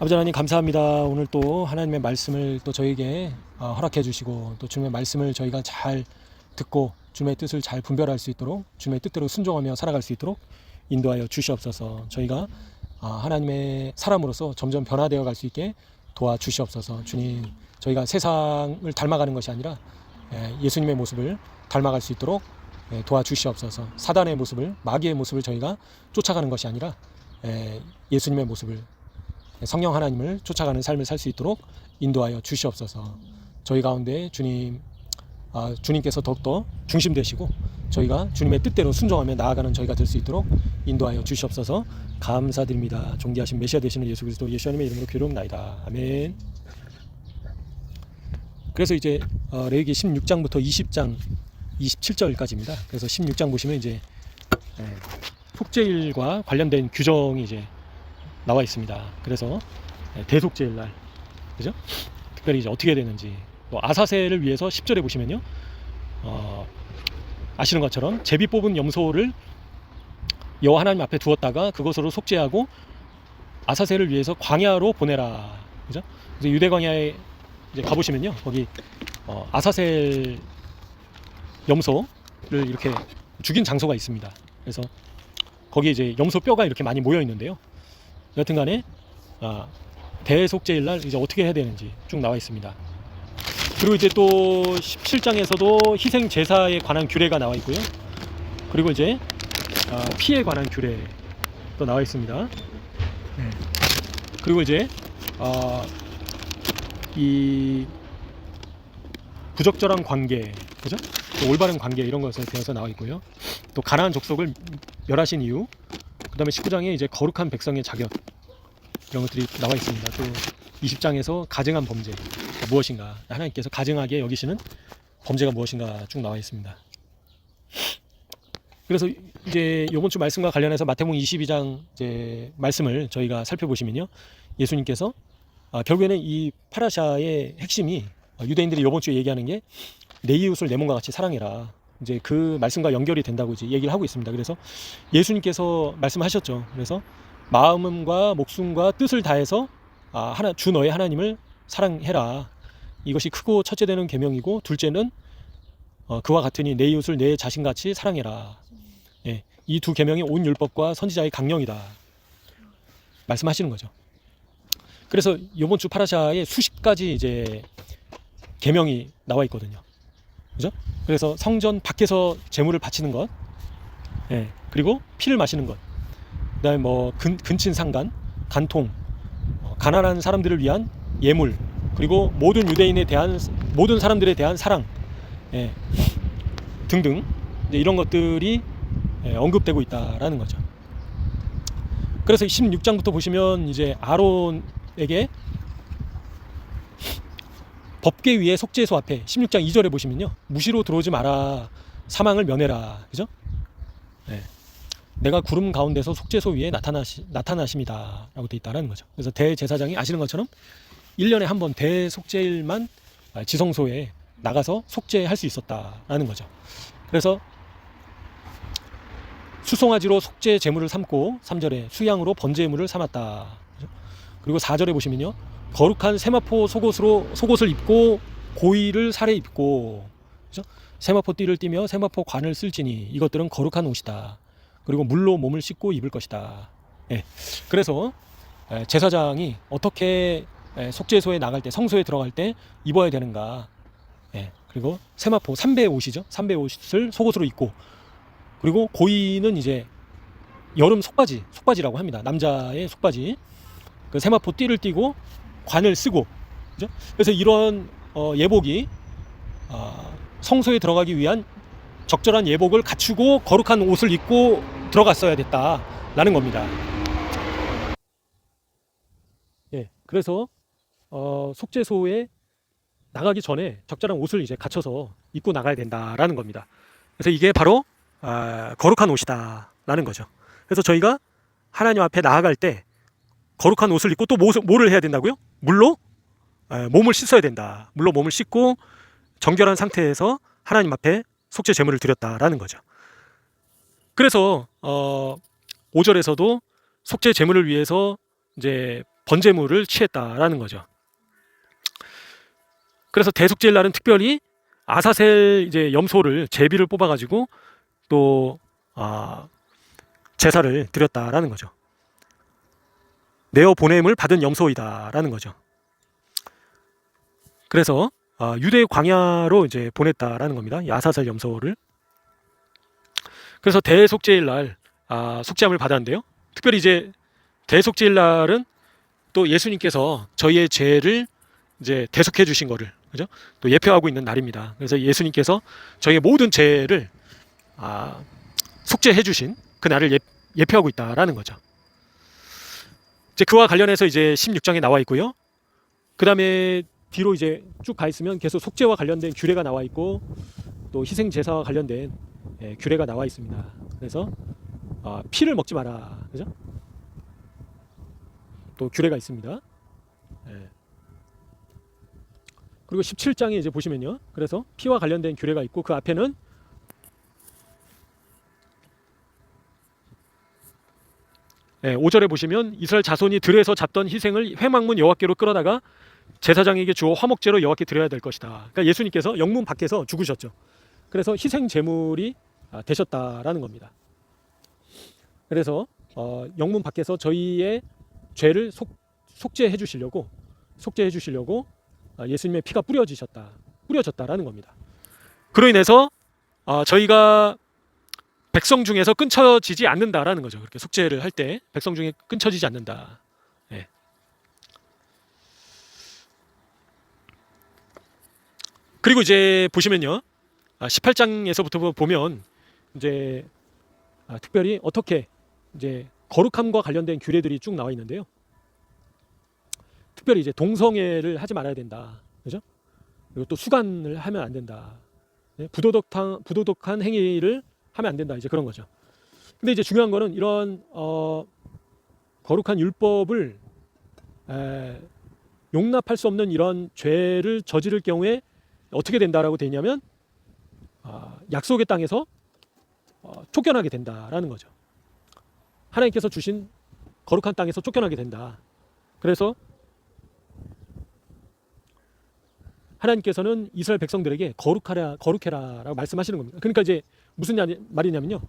아버지 하나님 감사합니다. 오늘 또 하나님의 말씀을 또 저에게 허락해 주시고 또 주님의 말씀을 저희가 잘 듣고 주님의 뜻을 잘 분별할 수 있도록 주님의 뜻대로 순종하며 살아갈 수 있도록 인도하여 주시옵소서. 저희가 하나님의 사람으로서 점점 변화되어 갈 수 있게 도와주시옵소서. 주님, 저희가 세상을 닮아가는 것이 아니라 예수님의 모습을 닮아갈 수 있도록 도와주시옵소서. 사단의 모습을, 마귀의 모습을 저희가 쫓아가는 것이 아니라 예수님의 모습을, 성령 하나님을 쫓아가는 삶을 살 수 있도록 인도하여 주시옵소서. 저희 가운데 주님께서 더욱더 중심 되시고 저희가 주님의 뜻대로 순종하며 나아가는 저희가 될 수 있도록 인도하여 주시옵소서. 감사드립니다. 존귀하신 메시아 되시는 예수 그리스도 예수님의 이름으로 기도합나이다. 아멘. 그래서 이제 레위기 16장부터 20장 27절까지입니다. 그래서 16장 보시면 이제 속죄일과 관련된 규정이 이제 나와 있습니다. 그래서 대속죄일 날, 그죠? 특별히 이제 어떻게 되는지, 또 아사셀을 위해서 10절에 보시면요, 아시는 것처럼 제비 뽑은 염소를 여호와 하나님 앞에 두었다가 그것으로 속죄하고 아사셀을 위해서 광야로 보내라, 그죠? 그래서 유대 광야에 이제 가보시면요, 거기 아사셀 염소를 이렇게 죽인 장소가 있습니다. 그래서 거기 이제 염소 뼈가 이렇게 많이 모여 있는데요. 여튼간에 대속죄일 날 이제 어떻게 해야 되는지 쭉 나와 있습니다. 그리고 이제 또 17장에서도 희생 제사에 관한 규례가 나와 있고요. 그리고 이제 피에 관한 규례도 나와 있습니다. 그리고 이제 이 부적절한 관계, 그죠? 또 올바른 관계 이런 것에 대해서 나와 있고요. 또 가나안 족속을 멸하신 이유, 그 다음에 19장에 이제 거룩한 백성의 자격, 이런 것들이 나와 있습니다. 또 20장에서 가증한 범죄 무엇인가, 하나님께서 가증하게 여기시는 범죄가 무엇인가 쭉 나와 있습니다. 그래서 이제 이번 주 말씀과 관련해서 마태복음 22장 이제 말씀을 저희가 살펴보시면요, 예수님께서 결국에는 이 파라샤의 핵심이 유대인들이 이번 주에 얘기하는 게 내 이웃을 내 몸과 같이 사랑해라, 이제 그 말씀과 연결이 된다고 이제 얘기를 하고 있습니다. 그래서 예수님께서 말씀하셨죠. 그래서 마음과 목숨과 뜻을 다해서 주 너의 하나님을 사랑해라. 이것이 크고 첫째 되는 계명이고, 둘째는 그와 같으니 내 이웃을 내 자신같이 사랑해라. 예, 이 두 계명이 온 율법과 선지자의 강령이다 말씀하시는 거죠. 그래서 이번 주 파라샤에 수십 가지 이제 계명이 나와 있거든요. 그죠? 그래서 성전 밖에서 제물을 바치는 것, 그리고 피를 마시는 것, 그다음에 뭐 근친 상간, 간통, 가난한 사람들을 위한 예물, 그리고 모든 유대인에 대한, 모든 사람들에 대한 사랑, 등등 이런 것들이 언급되고 있다라는 거죠. 그래서 16장부터 보시면 이제 아론에게 법궤 위에 속죄소 앞에 16장 2절에 보시면요, 무시로 들어오지 마라, 사망을 면해라, 그죠? 내가 구름 가운데서 속죄소 위에 나타나십니다 라고 되어 있다는 거죠. 그래서 대제사장이 아시는 것처럼 1년에 한 번 대속죄일만 지성소에 나가서 속죄할 수 있었다라는 거죠. 그래서 수송아지로 속죄 제물을 삼고 3절에 수양으로 번제물을 삼았다. 그죠? 그리고 4절에 보시면요, 거룩한 세마포 속옷을 입고 고이를 살에 입고, 그죠? 세마포 띠를 띠며 세마포 관을 쓸지니 이것들은 거룩한 옷이다. 그리고 물로 몸을 씻고 입을 것이다. 그래서 제사장이 어떻게 속죄소에 나갈 때, 성소에 들어갈 때 입어야 되는가. 그리고 세마포 3배의 옷이죠. 3배의 옷을 속옷으로 입고, 그리고 고이는 이제 여름 속바지라고 합니다. 남자의 속바지. 그 세마포 띠를 띠고 관을 쓰고, 그죠? 그래서 이런 예복이 성소에 들어가기 위한 적절한 예복을 갖추고 거룩한 옷을 입고 들어갔어야 됐다라는 겁니다. 그래서 속죄소에 나가기 전에 적절한 옷을 이제 갖춰서 입고 나가야 된다라는 겁니다. 그래서 이게 바로 거룩한 옷이다라는 거죠. 그래서 저희가 하나님 앞에 나아갈 때 거룩한 옷을 입고 또 뭐를 해야 된다고요? 물로 몸을 씻어야 된다. 물로 몸을 씻고 정결한 상태에서 하나님 앞에 속죄 제물을 드렸다라는 거죠. 그래서 5절에서도 속죄 제물을 위해서 이제 번제물을 취했다라는 거죠. 그래서 대속제일 날은 특별히 아사셀 이제 염소를 제비를 뽑아가지고 또 제사를 드렸다라는 거죠. 내어 보냄을 받은 염소이다라는 거죠. 그래서 유대 광야로 이제 보냈다라는 겁니다. 이 아사셀 염소를. 그래서 대속제일 날 속죄함을 받았는데요. 특별히 이제 대속제일 날은 또 예수님께서 저희의 죄를 이제 대속해 주신 거를 그죠? 또 예표하고 있는 날입니다. 그래서 예수님께서 저희의 모든 죄를 속죄해 주신 그 날을 예표하고 있다라는 거죠. 이제 그와 관련해서 이제 16장에 나와 있고요. 그 다음에 뒤로 이제 쭉 가 있으면 계속 속죄와 관련된 규례가 나와 있고 또 희생 제사와 관련된 규례가 나와 있습니다. 그래서 피를 먹지 마라, 그죠? 또 규례가 있습니다. 그리고 17장에 이제 보시면요. 그래서 피와 관련된 규례가 있고 그 앞에는 5절에 보시면 이스라엘 자손이 들에서 잡던 희생을 회막문 여호와께로 끌어다가 제사장에게 주어 화목제로 여호와께 드려야 될 것이다. 그러니까 예수님께서 영문 밖에서 죽으셨죠. 그래서 희생 제물이 되셨다라는 겁니다. 그래서 영문 밖에서 저희의 죄를 속죄해 주시려고 예수님의 피가 뿌려졌다라는 겁니다. 그로 인해서 저희가 백성 중에서 끊쳐지지 않는다라는 거죠. 그렇게 속죄를 할 때 백성 중에 끊쳐지지 않는다. 네. 그리고 이제 보시면요, 18장에서부터 보면 이제 특별히 어떻게 이제 거룩함과 관련된 규례들이 쭉 나와 있는데요. 특별히 이제 동성애를 하지 말아야 된다, 그죠? 그리고 또 수간을 하면 안 된다. 네? 부도덕한 행위를 하면 안 된다. 이제 그런 거죠. 근데 이제 중요한 거는 이런 거룩한 율법을 용납할 수 없는 이런 죄를 저지를 경우에 어떻게 된다라고 되냐면 약속의 땅에서 쫓겨나게 된다라는 거죠. 하나님께서 주신 거룩한 땅에서 쫓겨나게 된다. 그래서 하나님께서는 이스라엘 백성들에게 거룩해라라고 말씀하시는 겁니다. 그러니까 이제 무슨 말이냐면요.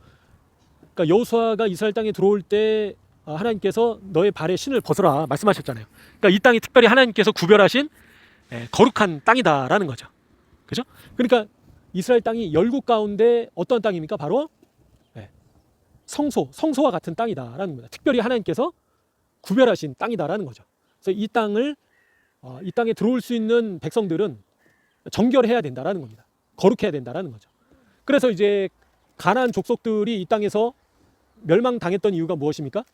그러니까 여호수아가 이스라엘 땅에 들어올 때 하나님께서 너의 발에 신을 벗어라 말씀하셨잖아요. 그러니까 이 땅이 특별히 하나님께서 구별하신 거룩한 땅이다라는 거죠. 그죠? 그러니까 이스라엘 땅이 열국 가운데 어떤 땅입니까? 바로 성소와 같은 땅이다라는 겁니다. 특별히 하나님께서 구별하신 땅이다라는 거죠. 그래서 이 땅에 들어올 수 있는 백성들은 정결해야 된다라는 겁니다. 거룩해야 된다라는 거죠. 그래서 이제 가나안 족속들이 이 땅에서 멸망당했던 이유가 무엇입니까?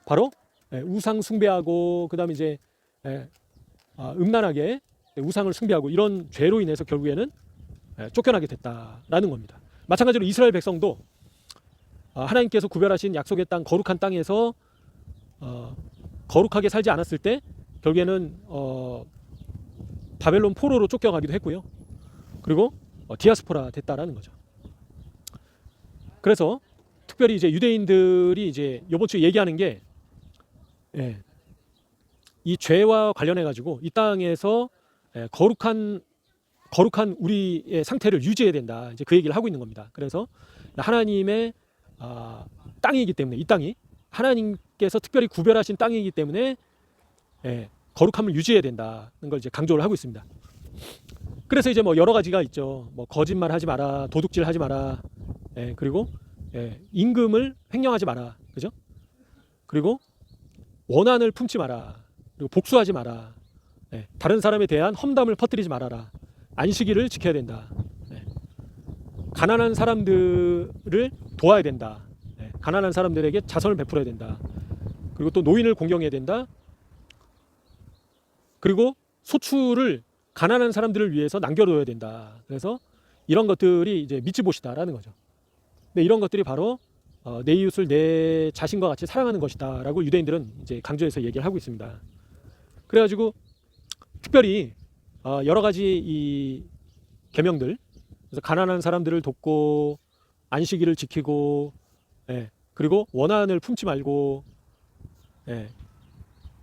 바로 우상 숭배하고 그다음에 이제 음란하게 우상을 숭배하고 이런 죄로 인해서 결국에는 쫓겨나게 됐다라는 겁니다. 마찬가지로 이스라엘 백성도 하나님께서 구별하신 약속의 땅 거룩한 땅에서 거룩하게 살지 않았을 때 결국에는 바벨론 포로로 쫓겨가기도 했고요. 그리고 디아스포라 됐다라는 거죠. 그래서 특별히 이제 유대인들이 이제 이번 주에 얘기하는 게 이 죄와 관련해 가지고 이 땅에서 거룩한 우리의 상태를 유지해야 된다. 이제 그 얘기를 하고 있는 겁니다. 그래서 하나님의 땅이기 때문에 이 땅이 하나님께서 특별히 구별하신 땅이기 때문에 거룩함을 유지해야 된다는 걸 이제 강조를 하고 있습니다. 그래서 이제 뭐 여러 가지가 있죠. 뭐 거짓말하지 마라, 도둑질하지 마라, 그리고 임금을 횡령하지 마라, 그죠? 그리고 원한을 품지 마라, 그리고 복수하지 마라, 다른 사람에 대한 험담을 퍼뜨리지 말아라, 안식일을 지켜야 된다, 가난한 사람들을 도와야 된다, 가난한 사람들에게 자선을 베풀어야 된다, 그리고 또 노인을 공경해야 된다. 그리고 소출을 가난한 사람들을 위해서 남겨둬야 된다. 그래서 이런 것들이 이제 미츠봇이다라는 거죠. 근데 이런 것들이 바로 내 이웃을 내 자신과 같이 사랑하는 것이다라고 유대인들은 이제 강조해서 얘기를 하고 있습니다. 그래가지고 특별히 여러 가지 이 계명들, 그래서 가난한 사람들을 돕고 안식일을 지키고, 그리고 원한을 품지 말고,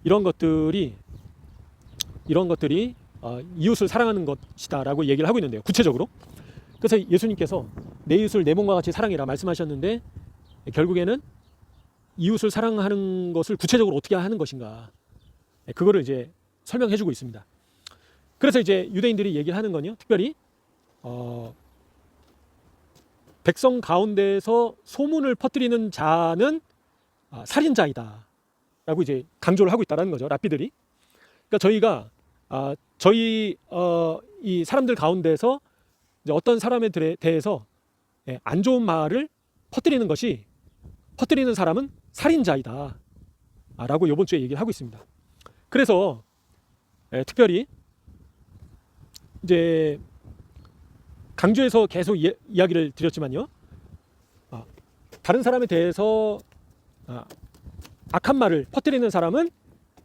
이런 것들이 이웃을 사랑하는 것이다라고 얘기를 하고 있는데요. 구체적으로. 그래서 예수님께서 내 이웃을 내 몸과 같이 사랑해라 말씀하셨는데, 결국에는 이웃을 사랑하는 것을 구체적으로 어떻게 하는 것인가, 그거를 이제 설명해주고 있습니다. 그래서 이제 유대인들이 얘기를 하는 건요, 특별히 백성 가운데서 소문을 퍼뜨리는 자는 살인자이다 라고 이제 강조를 하고 있다는 거죠, 랍비들이. 그러니까 저희가 이 사람들 가운데서 이제 어떤 사람에 대해서 안 좋은 말을 퍼뜨리는 사람은 살인자이다 라고 이번 주에 얘기를 하고 있습니다. 그래서 특별히 이제 강조해서 계속 이야기를 드렸지만요, 다른 사람에 대해서 악한 말을 퍼뜨리는 사람은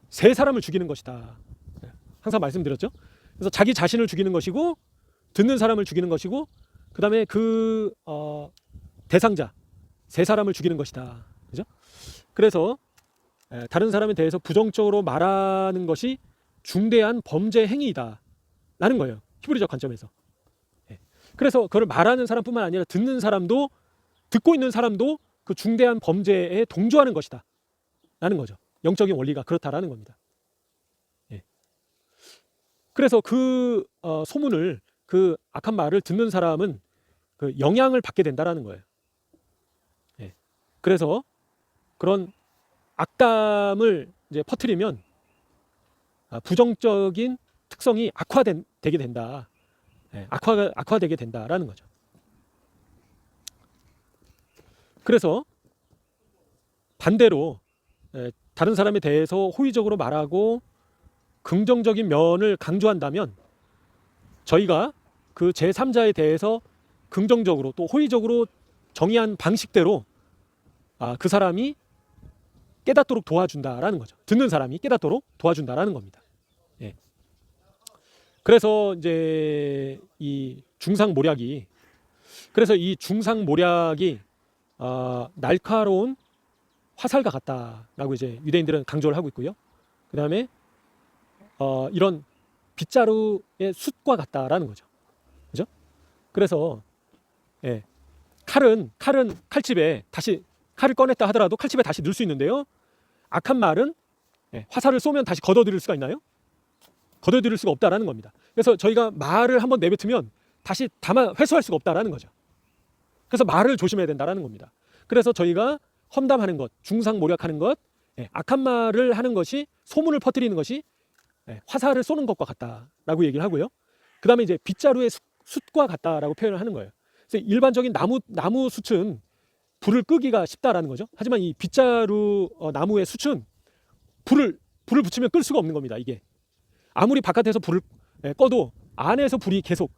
세 사람을 죽이는 것이다, 항상 말씀드렸죠. 그래서 자기 자신을 죽이는 것이고, 듣는 사람을 죽이는 것이고, 그 다음에 대상자 세 사람을 죽이는 것이다, 그죠? 그래서 다른 사람에 대해서 부정적으로 말하는 것이 중대한 범죄 행위이다 라는 거예요, 히브리적 관점에서. 그래서 그걸 말하는 사람뿐만 아니라 듣고 있는 사람도 그 중대한 범죄에 동조하는 것이다 라는 거죠. 영적인 원리가 그렇다라는 겁니다. 그래서 그 소문을, 그 악한 말을 듣는 사람은 그 영향을 받게 된다라는 거예요. 그래서 그런 악담을 이제 퍼뜨리면 부정적인 특성이 악화되게 된다. 악화되게 된다라는 거죠. 그래서 반대로 다른 사람에 대해서 호의적으로 말하고 긍정적인 면을 강조한다면, 저희가 그 제3자에 대해서 긍정적으로 또 호의적으로 정의한 방식대로 그 사람이 깨닫도록 도와준다라는 거죠. 듣는 사람이 깨닫도록 도와준다라는 겁니다. 그래서 이제 이 중상모략이 날카로운 화살과 같다라고 이제 유대인들은 강조를 하고 있고요. 그 다음에 이런 빗자루의 숯과 같다라는 거죠. 그죠? 그래서 칼은 칼집에 다시, 칼을 꺼냈다 하더라도 칼집에 다시 넣을 수 있는데요, 악한 말은 화살을 쏘면 다시 걷어들일 수가 있나요? 걷어들일 수가 없다라는 겁니다. 그래서 저희가 말을 한번 내뱉으면 다시 회수할 수가 없다라는 거죠. 그래서 말을 조심해야 된다라는 겁니다. 그래서 저희가 험담하는 것, 중상모략하는 것, 악한 말을 하는 것이, 소문을 퍼뜨리는 것이 화살을 쏘는 것과 같다라고 얘기를 하고요. 그 다음에 이제 빗자루의 숯과 같다라고 표현을 하는 거예요. 그래서 일반적인 나무 숯은 불을 끄기가 쉽다라는 거죠. 하지만 이 빗자루 나무의 숯은 불을 붙이면 끌 수가 없는 겁니다. 이게 아무리 바깥에서 불을 꺼도 안에서 불이 계속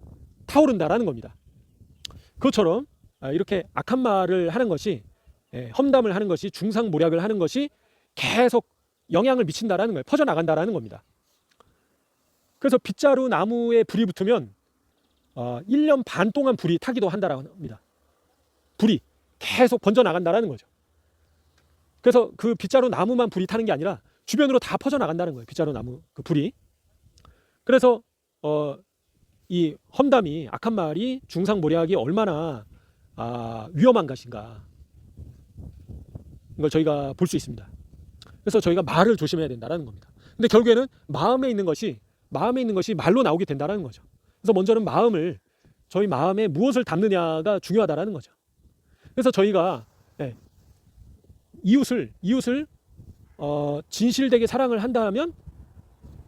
타오른다라는 겁니다. 그것처럼 이렇게 악한 말을 하는 것이, 험담을 하는 것이, 중상모략을 하는 것이 계속 영향을 미친다라는 거예요. 퍼져나간다라는 겁니다. 그래서 빗자루 나무에 불이 붙으면 1년 반 동안 불이 타기도 한다라고 합니다. 불이 계속 번져나간다라는 거죠. 그래서 그 빗자루 나무만 불이 타는 게 아니라 주변으로 다 퍼져나간다는 거예요, 빗자루 나무 그 불이. 그래서 이 험담이, 악한 말이, 중상모략이 얼마나 위험한 것인가, 이걸 저희가 볼 수 있습니다. 그래서 저희가 말을 조심해야 된다는 겁니다. 근데 결국에는 마음에 있는 것이 말로 나오게 된다는 거죠. 그래서 먼저는 저희 마음에 무엇을 담느냐가 중요하다는 거죠. 그래서 저희가 이웃을 진실되게 사랑을 한다면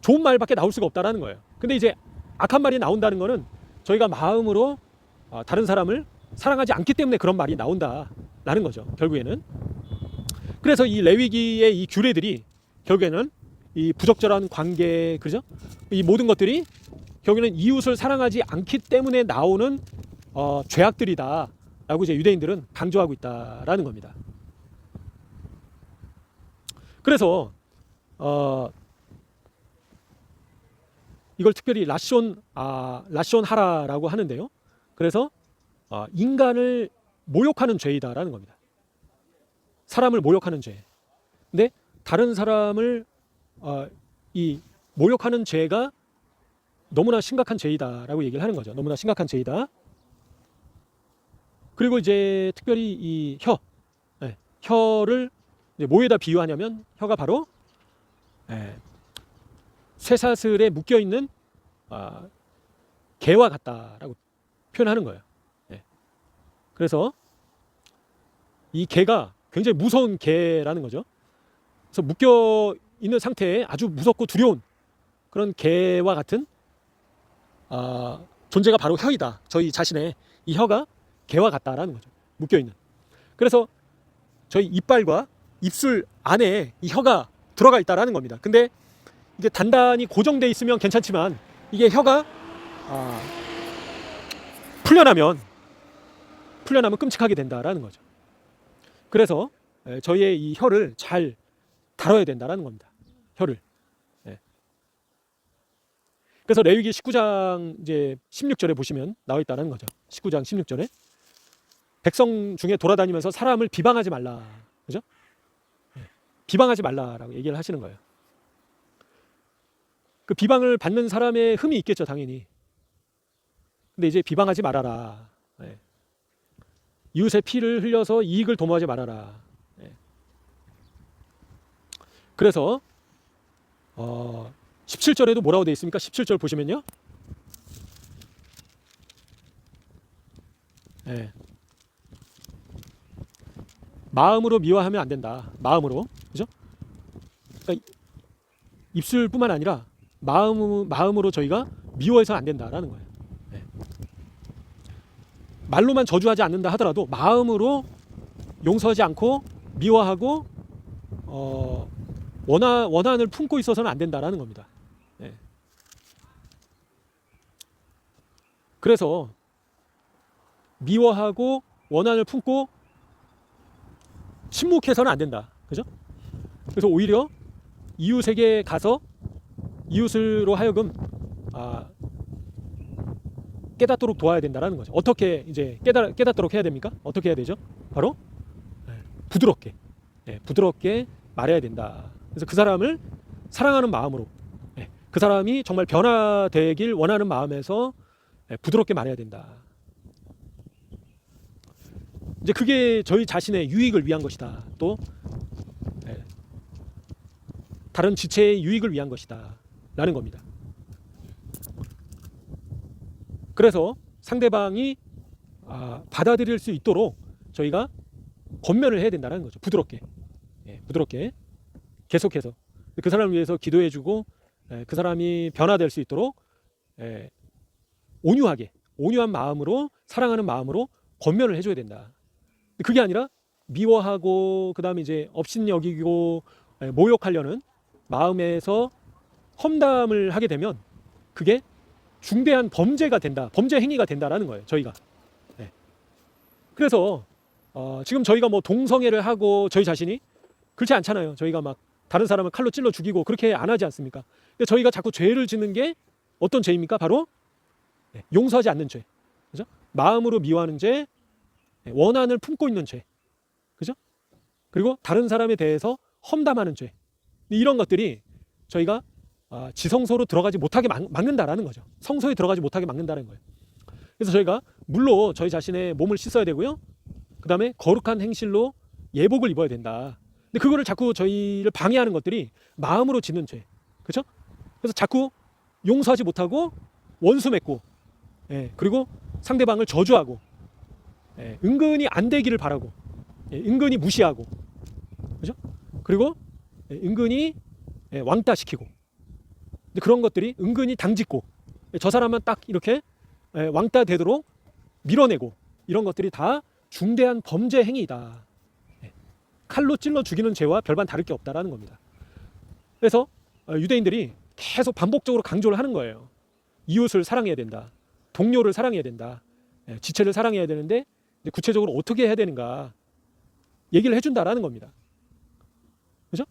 좋은 말밖에 나올 수가 없다는 거예요. 근데 이제 악한 말이 나온다는 거는 저희가 마음으로 다른 사람을 사랑하지 않기 때문에 그런 말이 나온다라는 거죠, 결국에는. 그래서 이 레위기의 이 규례들이 결국에는 이 부적절한 관계, 그죠? 이 모든 것들이 결국에는 이웃을 사랑하지 않기 때문에 나오는 죄악들이다라고 이제 유대인들은 강조하고 있다라는 겁니다. 그래서 이걸 특별히 라시온 하라라고 하는데요. 그래서 인간을 모욕하는 죄이다라는 겁니다. 사람을 모욕하는 죄. 근데 다른 사람을 이 모욕하는 죄가 너무나 심각한 죄이다라고 얘기를 하는 거죠. 너무나 심각한 죄이다. 그리고 이제 특별히 이 혀를 이제 뭐에다 비유하냐면 혀가 바로 쇠사슬에 묶여 있는 개와 같다라고 표현하는 거예요. 그래서 이 개가 굉장히 무서운 개라는 거죠. 그래서 묶여 있는 상태에 아주 무섭고 두려운 그런 개와 같은 존재가 바로 혀이다. 저희 자신의 이 혀가 개와 같다라는 거죠. 묶여 있는. 그래서 저희 이빨과 입술 안에 이 혀가 들어가 있다라는 겁니다. 근데 이게 단단히 고정돼 있으면 괜찮지만 이게 혀가 풀려나면 끔찍하게 된다라는 거죠. 그래서 저희의 이 혀를 잘 다뤄야 된다라는 겁니다. 혀를. 그래서 레위기 19장 이제 16절에 보시면 나와 있다는 거죠. 19장 16절에 백성 중에 돌아다니면서 사람을 비방하지 말라. 그죠? 비방하지 말라라고 얘기를 하시는 거예요. 그 비방을 받는 사람의 흠이 있겠죠, 당연히. 근데 이제 비방하지 말아라. 이웃의 피를 흘려서 이익을 도모하지 말아라. 그래서 17절에도 뭐라고 되어 있습니까? 17절 보시면요. 마음으로 미워하면 안 된다. 마음으로. 그죠? 그러니까 입술뿐만 아니라 마음으로 저희가 미워해서는 안 된다라는 거예요. 말로만 저주하지 않는다 하더라도 마음으로 용서하지 않고 미워하고 원한을 품고 있어서는 안 된다라는 겁니다. 그래서 미워하고 원한을 품고 침묵해서는 안 된다. 그죠? 그래서 오히려 이웃에게 가서 이웃으로 하여금 깨닫도록 도와야 된다라는 거죠. 어떻게 이제 깨닫도록 해야 됩니까? 어떻게 해야 되죠? 바로 부드럽게 말해야 된다. 그래서 그 사람을 사랑하는 마음으로, 그 사람이 정말 변화되길 원하는 마음에서 부드럽게 말해야 된다. 이제 그게 저희 자신의 유익을 위한 것이다. 또 다른 지체의 유익을 위한 것이다. 라는 겁니다. 그래서 상대방이 받아들일 수 있도록 저희가 권면을 해야 된다는 거죠. 부드럽게 계속해서 그 사람을 위해서 기도해주고 그 사람이 변화될 수 있도록 온유한 마음으로, 사랑하는 마음으로 권면을 해줘야 된다. 그게 아니라 미워하고 그 다음에 이제 업신여기고 모욕하려는 마음에서 험담을 하게 되면 그게 중대한 범죄가 된다, 범죄 행위가 된다라는 거예요. 저희가. 그래서 지금 저희가 뭐 동성애를 하고 저희 자신이 그렇지 않잖아요. 저희가 막 다른 사람을 칼로 찔러 죽이고 그렇게 안 하지 않습니까? 근데 저희가 자꾸 죄를 짓는 게 어떤 죄입니까? 바로 용서하지 않는 죄, 그죠? 마음으로 미워하는 죄, 원한을 품고 있는 죄, 그죠? 그리고 다른 사람에 대해서 험담하는 죄, 이런 것들이 저희가 지성소로 들어가지 못하게 막는다라는 거죠. 성소에 들어가지 못하게 막는다는 거예요. 그래서 저희가 물로 저희 자신의 몸을 씻어야 되고요. 그 다음에 거룩한 행실로 예복을 입어야 된다. 근데 그거를 자꾸 저희를 방해하는 것들이 마음으로 짓는 죄, 그렇죠? 그래서 자꾸 용서하지 못하고 원수 맺고, 그리고 상대방을 저주하고, 은근히 안 되기를 바라고, 은근히 무시하고, 그렇죠? 그리고 은근히 왕따시키고, 근데 그런 것들이 은근히 당짓고, 저 사람만 딱 이렇게 왕따 되도록 밀어내고, 이런 것들이 다 중대한 범죄 행위이다. 칼로 찔러 죽이는 죄와 별반 다를 게 없다라는 겁니다. 그래서 유대인들이 계속 반복적으로 강조를 하는 거예요. 이웃을 사랑해야 된다. 동료를 사랑해야 된다. 지체를 사랑해야 되는데 구체적으로 어떻게 해야 되는가 얘기를 해준다라는 겁니다. 그죠?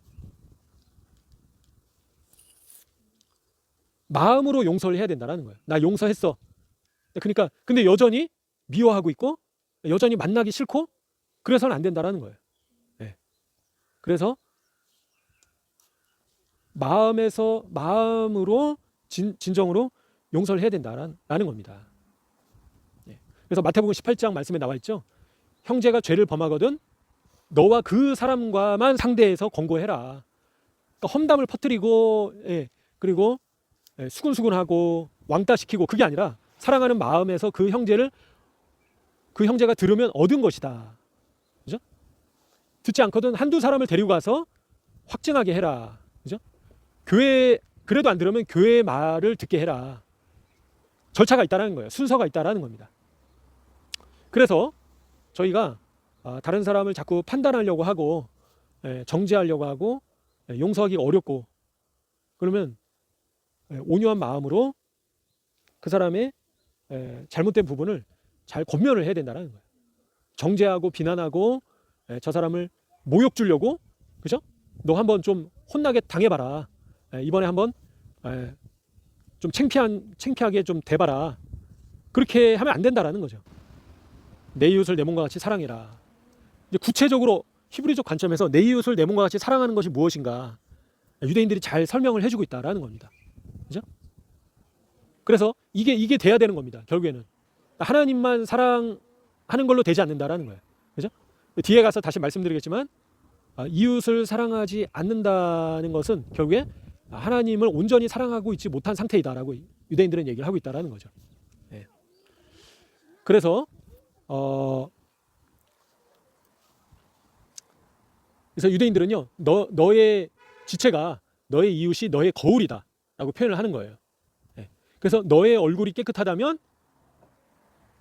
마음으로 용서를 해야 된다라는 거예요. 나 용서했어. 그러니까 근데 여전히 미워하고 있고 여전히 만나기 싫고 그래서는 안 된다라는 거예요. 그래서 마음으로 진정으로 용서를 해야 된다라는 겁니다. 그래서 마태복음 18장 말씀에 나와 있죠. 형제가 죄를 범하거든 너와 그 사람과만 상대해서 권고해라. 그러니까 험담을 퍼뜨리고 그리고 수군수군하고 왕따시키고 그게 아니라 사랑하는 마음에서 그 형제가 들으면 얻은 것이다. 그죠? 듣지 않거든 한두 사람을 데리고 가서 확증하게 해라. 그죠? 교회 그래도 안 들으면 교회의 말을 듣게 해라. 절차가 있다라는 거예요. 순서가 있다라는 겁니다. 그래서 저희가 다른 사람을 자꾸 판단하려고 하고 정죄하려고 하고 용서하기 어렵고 그러면 온유한 마음으로 그 사람의 잘못된 부분을 잘 권면을 해야 된다는 거예요. 정죄하고 비난하고 저 사람을 모욕 주려고 그죠? 너 한번 좀 혼나게 당해봐라. 이번에 한번 좀 창피하게 좀 대봐라. 그렇게 하면 안 된다라는 거죠. 내 이웃을 내 몸과 같이 사랑해라. 이제 구체적으로 히브리적 관점에서 내 이웃을 내 몸과 같이 사랑하는 것이 무엇인가 유대인들이 잘 설명을 해주고 있다라는 겁니다. 그죠? 그래서 이게 돼야 되는 겁니다. 결국에는 하나님만 사랑하는 걸로 되지 않는다라는 거예요. 그죠? 뒤에 가서 다시 말씀드리겠지만 이웃을 사랑하지 않는다는 것은 결국에 하나님을 온전히 사랑하고 있지 못한 상태이다라고 유대인들은 얘기를 하고 있다라는 거죠. 그래서 그래서 유대인들은요, 너의 지체가 너의 이웃이 너의 거울이다 라고 표현을 하는 거예요. 그래서 너의 얼굴이 깨끗하다면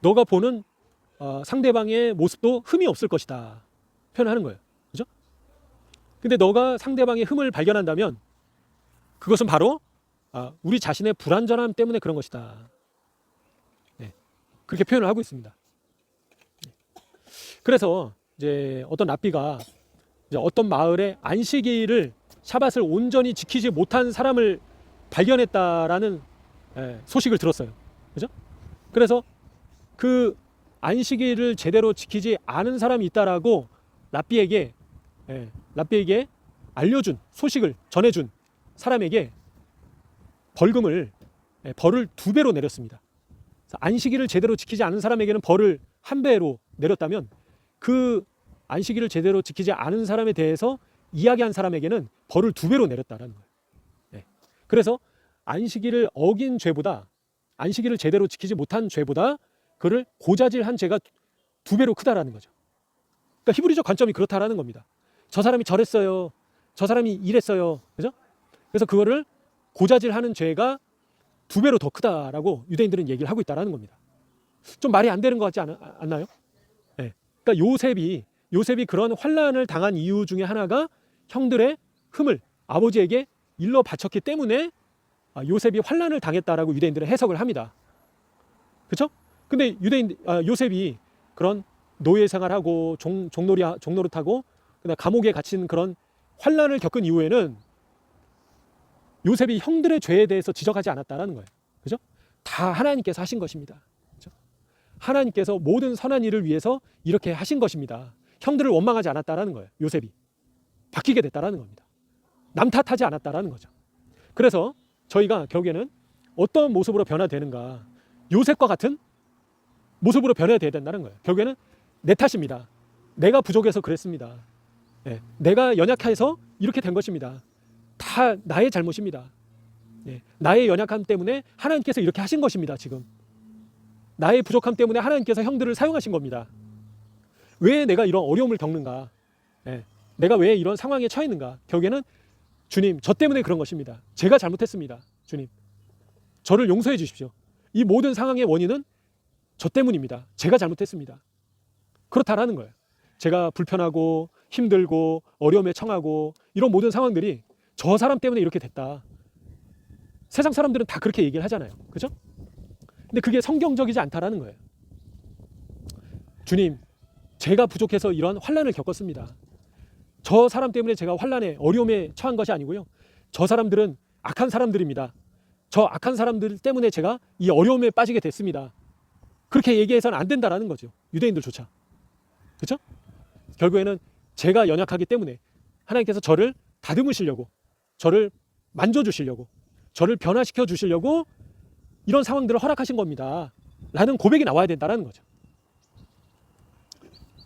너가 보는 상대방의 모습도 흠이 없을 것이다 표현하는 거예요. 그죠? 근데 너가 상대방의 흠을 발견한다면 그것은 바로 우리 자신의 불완전함 때문에 그런 것이다. 그렇게 표현을 하고 있습니다. 그래서 이제 어떤 랍비가 이제 어떤 마을에 안식일을 샤밧을 온전히 지키지 못한 사람을 발견했다라는 소식을 들었어요. 그죠? 그래서 그 안식일을 제대로 지키지 않은 사람이 있다라고 랍비에게 알려준 소식을 전해준 사람에게 벌을 2배로 내렸습니다. 안식일을 제대로 지키지 않은 사람에게는 벌을 1배로 내렸다면 그 안식일을 제대로 지키지 않은 사람에 대해서 이야기한 사람에게는 벌을 2배로 내렸다라는 거예요. 그래서 안식일을 어긴 죄보다 안식일을 제대로 지키지 못한 죄보다 그를 고자질한 죄가 2배로 크다라는 거죠. 그러니까 히브리적 관점이 그렇다라는 겁니다. 저 사람이 저랬어요. 저 사람이 이랬어요. 그죠? 그래서 그거를 고자질하는 죄가 2배로 더 크다라고 유대인들은 얘기를 하고 있다라는 겁니다. 좀 말이 안 되는 것 같지 않나요? 그러니까 요셉이 그런 환난을 당한 이유 중에 하나가 형들의 흠을 아버지에게 일러 바쳤기 때문에 요셉이 환난을 당했다라고 유대인들은 해석을 합니다. 그렇죠? 근데 요셉이 그런 노예 생활하고 종노릇하고 그다음 감옥에 갇힌 그런 환난을 겪은 이후에는 요셉이 형들의 죄에 대해서 지적하지 않았다라는 거예요. 그죠? 다 하나님께서 하신 것입니다. 그죠? 하나님께서 모든 선한 일을 위해서 이렇게 하신 것입니다. 형들을 원망하지 않았다라는 거예요. 요셉이 바뀌게 됐다라는 겁니다. 남 탓하지 않았다라는 거죠. 그래서 저희가 결국에는 어떤 모습으로 변화되는가, 요셉과 같은 모습으로 변화돼야 된다는 거예요. 결국에는 내 탓입니다. 내가 부족해서 그랬습니다. 내가 연약해서 이렇게 된 것입니다. 다 나의 잘못입니다. 나의 연약함 때문에 하나님께서 이렇게 하신 것입니다. 지금 나의 부족함 때문에 하나님께서 형들을 사용하신 겁니다. 왜 내가 이런 어려움을 겪는가? 내가 왜 이런 상황에 처했는가? 결국에는 주님, 저 때문에 그런 것입니다. 제가 잘못했습니다. 주님, 저를 용서해 주십시오. 이 모든 상황의 원인은 저 때문입니다. 제가 잘못했습니다. 그렇다라는 거예요. 제가 불편하고 힘들고 어려움에 처하고 이런 모든 상황들이 저 사람 때문에 이렇게 됐다. 세상 사람들은 다 그렇게 얘기를 하잖아요. 그죠? 근데 그게 성경적이지 않다라는 거예요. 주님, 제가 부족해서 이런 환난을 겪었습니다. 저 사람 때문에 제가 환난에 어려움에 처한 것이 아니고요. 저 사람들은 악한 사람들입니다. 저 악한 사람들 때문에 제가 이 어려움에 빠지게 됐습니다. 그렇게 얘기해서는 안 된다라는 거죠. 유대인들조차. 그렇죠? 결국에는 제가 연약하기 때문에 하나님께서 저를 다듬으시려고 저를 만져주시려고, 저를 변화시켜 주시려고 이런 상황들을 허락하신 겁니다 라는 고백이 나와야 된다는 거죠.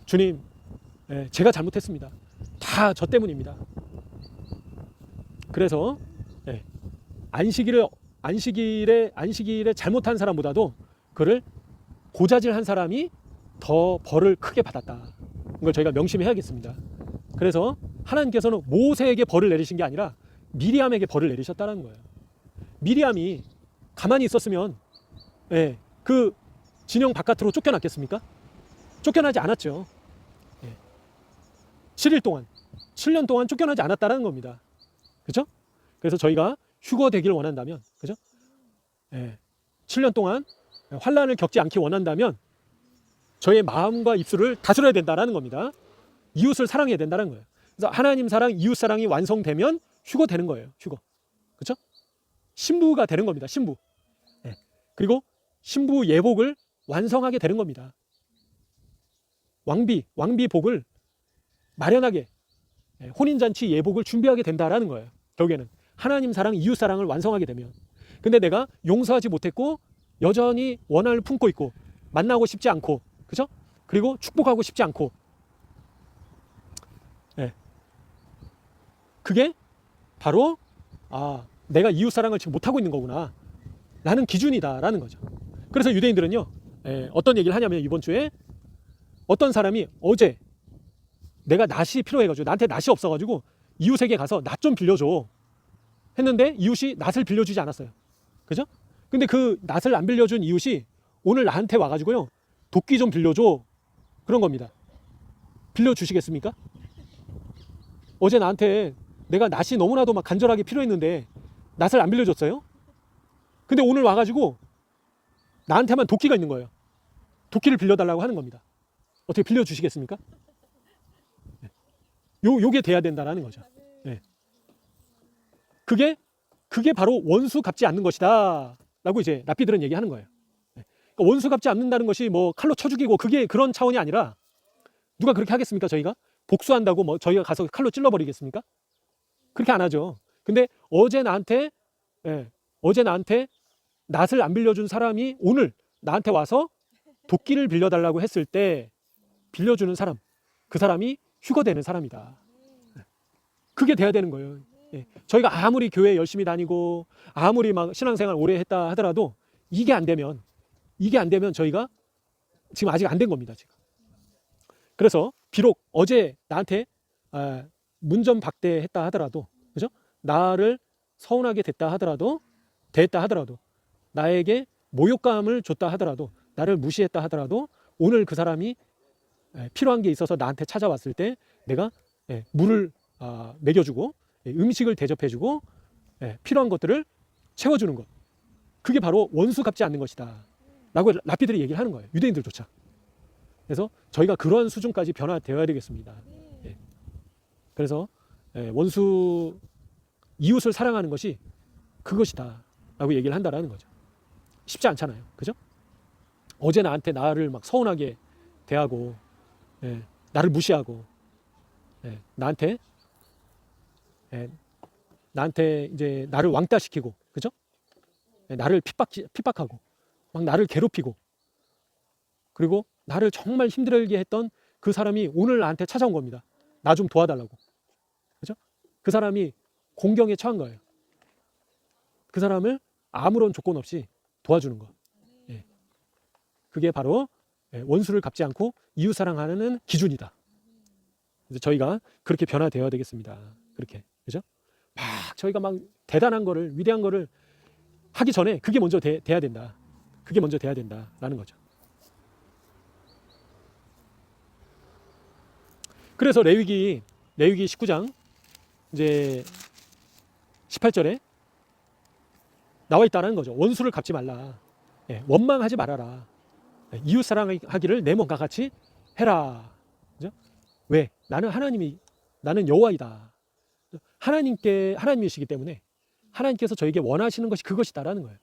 주님, 제가 잘못했습니다. 다 저 때문입니다. 그래서 안식일에 잘못한 사람보다도 그를 고자질한 사람이 더 벌을 크게 받았다. 이걸 저희가 명심해야겠습니다. 그래서 하나님께서는 모세에게 벌을 내리신 게 아니라 미리암에게 벌을 내리셨다는 거예요. 미리암이 가만히 있었으면 그 진영 바깥으로 쫓겨났겠습니까? 쫓겨나지 않았죠. 7일 동안, 7년 동안 쫓겨나지 않았다는 겁니다. 그렇죠? 그래서 저희가 휴거 되기를 원한다면, 그죠? 7년 동안 환란을 겪지 않기 원한다면 저의 마음과 입술을 다스려야 된다는 겁니다. 이웃을 사랑해야 된다는 거예요. 그래서 하나님 사랑, 이웃 사랑이 완성되면 휴거 되는 거예요. 휴거. 그렇죠? 신부가 되는 겁니다. 신부. 그리고 신부 예복을 완성하게 되는 겁니다. 왕비 복을 마련하게, 혼인잔치 예복을 준비하게 된다라는 거예요. 결국에는 하나님 사랑, 이웃 사랑을 완성하게 되면. 근데 내가 용서하지 못했고 여전히 원한을 품고 있고 만나고 싶지 않고, 그죠? 그리고 축복하고 싶지 않고, 그게 바로 내가 이웃 사랑을 지금 못하고 있는 거구나 라는 기준이다라는 거죠. 그래서 유대인들은요, 어떤 얘기를 하냐면, 이번 주에 어떤 사람이 어제 내가 낫이 필요해가지고, 나한테 낫이 없어가지고 이웃에게 가서 낫 좀 빌려줘 했는데 이웃이 낫을 빌려주지 않았어요. 그죠? 근데 그 낫을 안 빌려준 이웃이 오늘 나한테 와가지고요, 도끼 좀 빌려줘, 그런 겁니다. 빌려주시겠습니까? 어제 나한테 내가 낫이 너무나도 막 간절하게 필요했는데 낫을 안 빌려줬어요? 근데 오늘 와가지고 나한테만 도끼가 있는 거예요. 도끼를 빌려달라고 하는 겁니다. 어떻게 빌려주시겠습니까? 요게 돼야 된다라는 거죠. 그게 바로 원수 갚지 않는 것이다 라고 이제 랍비들은 얘기하는 거예요. 그러니까 원수 갚지 않는다는 것이 뭐 칼로 쳐 죽이고 그게 그런 차원이 아니라, 누가 그렇게 하겠습니까? 저희가 복수한다고 뭐 저희가 가서 칼로 찔러버리겠습니까? 그렇게 안 하죠. 근데 어제 나한테 낫을 안 빌려준 사람이 오늘 나한테 와서 도끼를 빌려달라고 했을 때 빌려주는 사람, 그 사람이 휴거되는 사람이다. 그게 돼야 되는 거예요. 저희가 아무리 교회 열심히 다니고 아무리 막 신앙생활 오래 했다 하더라도 이게 안 되면 저희가 지금 아직 안 된 겁니다. 지금. 그래서 비록 어제 나한테 문전박대했다 하더라도, 그죠? 나를 서운하게 됐다 하더라도 나에게 모욕감을 줬다 하더라도, 나를 무시했다 하더라도, 오늘 그 사람이 필요한 게 있어서 나한테 찾아왔을 때 내가 물을 먹여주고 음식을 대접해주고 필요한 것들을 채워주는 것, 그게 바로 원수 갚지 않는 것이다 라고 랍비들이 얘기를 하는 거예요. 유대인들조차. 그래서 저희가 그러한 수준까지 변화되어야 되겠습니다. 그래서 원수, 이웃을 사랑하는 것이 그것이다 라고 얘기를 한다라는 거죠. 쉽지 않잖아요. 그죠? 어제 나를 막 서운하게 대하고 나를 무시하고 나한테 이제 나를 왕따시키고, 그죠? 나를 핍박하고 막 나를 괴롭히고, 그리고 나를 정말 힘들게 했던 그 사람이 오늘 나한테 찾아온 겁니다. 나 좀 도와달라고. 그죠? 그 사람이 공경에 처한 거예요. 그 사람을 아무런 조건 없이 도와주는 것. 그게 바로 원수를 갚지 않고 이웃 사랑하는 기준이다. 그래서 저희가 그렇게 변화되어야 되겠습니다. 그렇게. 그죠? 막 저희가 막 대단한 거를, 위대한 거를 하기 전에 그게 먼저 돼야 된다. 그게 먼저 돼야 된다라는 거죠. 그래서 레위기 19장 이제 18절에 나와 있다는 거죠. 원수를 갚지 말라. 원망하지 말아라. 이웃 사랑하기를 내 몸과 같이 해라. 그죠? 왜? 나는 여호와이다. 하나님이시기 때문에 하나님께서 저에게 원하시는 것이 그것이다라는 거예요.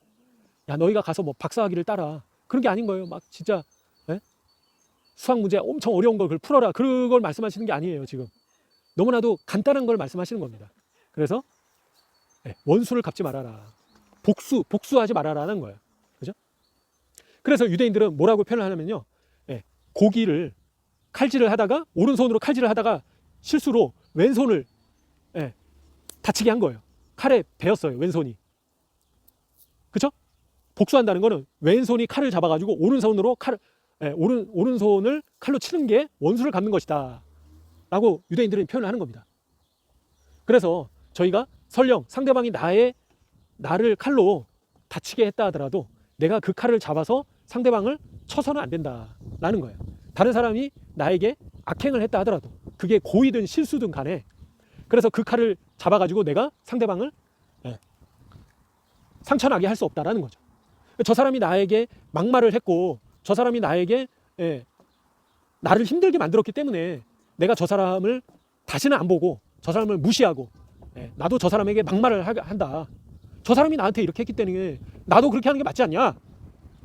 야, 너희가 가서 뭐 박사학위를 따라, 그런 게 아닌 거예요. 막 진짜 수학 문제 엄청 어려운 걸 그걸 풀어라, 그걸 말씀하시는 게 아니에요. 지금 너무나도 간단한 걸 말씀하시는 겁니다. 그래서 원수를 갚지 말아라. 복수하지 말아라는 거예요. 그죠? 그래서 유대인들은 뭐라고 표현을 하냐면요. 고기를 칼질을 하다가 오른손으로 칼질을 하다가 실수로 왼손을 다치게 한 거예요. 칼에 베었어요. 왼손이. 그죠? 복수한다는 거는 왼손이 칼을 잡아가지고 오른손으로 오른손을 칼로 치는 게 원수를 갚는 것이다 라고 유대인들은 표현을 하는 겁니다. 그래서 저희가 설령 상대방이 나를 칼로 다치게 했다 하더라도 내가 그 칼을 잡아서 상대방을 쳐서는 안 된다라는 거예요. 다른 사람이 나에게 악행을 했다 하더라도 그게 고의든 실수든 간에 그래서 그 칼을 잡아가지고 내가 상대방을 상처나게 할 수 없다라는 거죠. 저 사람이 나에게 막말을 했고 저 사람이 나에게 나를 힘들게 만들었기 때문에 내가 저 사람을 다시는 안 보고 저 사람을 무시하고 나도 저 사람에게 막말을 한다. 저 사람이 나한테 이렇게 했기 때문에 나도 그렇게 하는 게 맞지 않냐?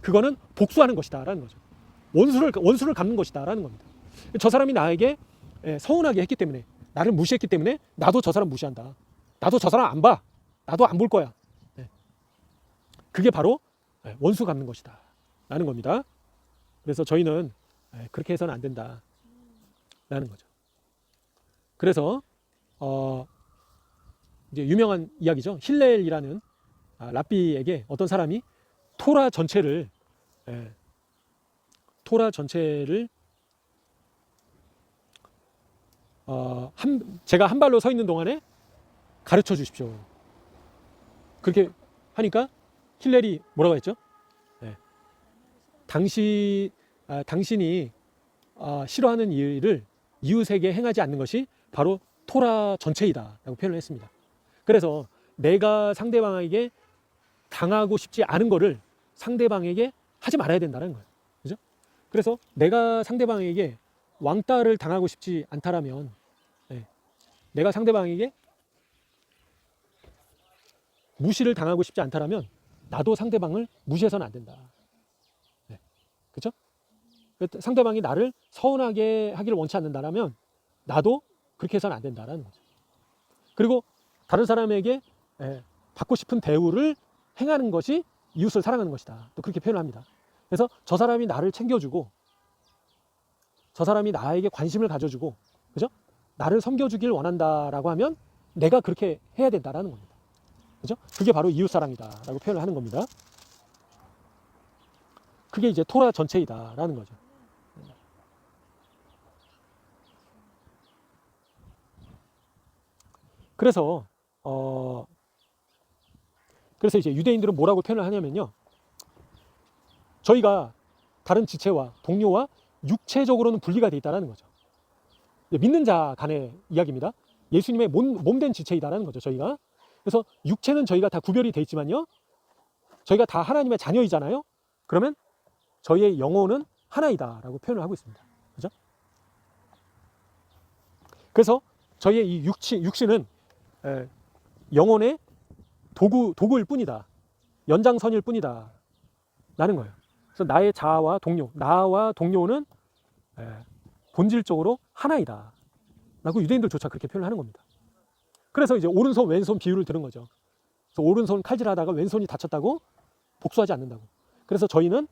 그거는 복수하는 것이다 라는 거죠. 원수를 갚는 것이다 라는 겁니다. 저 사람이 나에게 서운하게 했기 때문에 나를 무시했기 때문에 나도 저 사람 무시한다. 나도 저 사람 안 봐. 나도 안 볼 거야. 그게 바로 원수 갚는 것이다 라는 겁니다. 그래서 저희는 그렇게 해서는 안 된다 라는 거죠. 그래서 이제 유명한 이야기죠. 힐렐이라는 랍비에게 어떤 사람이 토라 전체를 제가 한 발로 서 있는 동안에 가르쳐 주십시오. 그렇게 하니까 힐렐이 뭐라고 했죠? 당신이 싫어하는 일을 이웃에게 행하지 않는 것이 바로 토라 전체이다 라고 표현을 했습니다. 그래서 내가 상대방에게 당하고 싶지 않은 거를 상대방에게 하지 말아야 된다는 거예요. 그죠? 그래서 내가 상대방에게 왕따를 당하고 싶지 않다라면 내가 상대방에게 무시를 당하고 싶지 않다라면 나도 상대방을 무시해서는 안 된다. 그렇죠? 상대방이 나를 서운하게 하기를 원치 않는다라면 나도 그렇게 해서는 안 된다라는 거죠. 그리고 다른 사람에게 받고 싶은 대우를 행하는 것이 이웃을 사랑하는 것이다. 또 그렇게 표현을 합니다. 그래서 저 사람이 나를 챙겨주고 저 사람이 나에게 관심을 가져주고 그죠? 나를 섬겨주길 원한다라고 하면 내가 그렇게 해야 된다라는 겁니다. 그죠? 그게 바로 이웃사랑이다라고 표현을 하는 겁니다. 그게 이제 토라 전체이다라는 거죠. 그래서 이제 유대인들은 뭐라고 표현을 하냐면요. 저희가 다른 지체와 동료와 육체적으로는 분리가 돼 있다는 거죠. 믿는 자 간의 이야기입니다. 예수님의 몸된 지체이다라는 거죠. 저희가. 그래서 육체는 저희가 다 구별이 돼 있지만요. 저희가 다 하나님의 자녀이잖아요. 그러면 저희의 영혼은 하나이다라고 표현을 하고 있습니다. 그죠? 그래서 저희의 이 육신은 영혼의 도구일 뿐이다. 연장선일 뿐이다. 라는 거예요. 그래서 나의 자아와 나와 동료는 본질적으로 하나이다. 라고 유대인들조차 그렇게 표현을 하는 겁니다. 그래서 이제 오른손, 왼손 비유를 들은 거죠. 그래서 오른손 칼질하다가 왼손이 다쳤다고 복수하지 않는다고. 그래서 저희는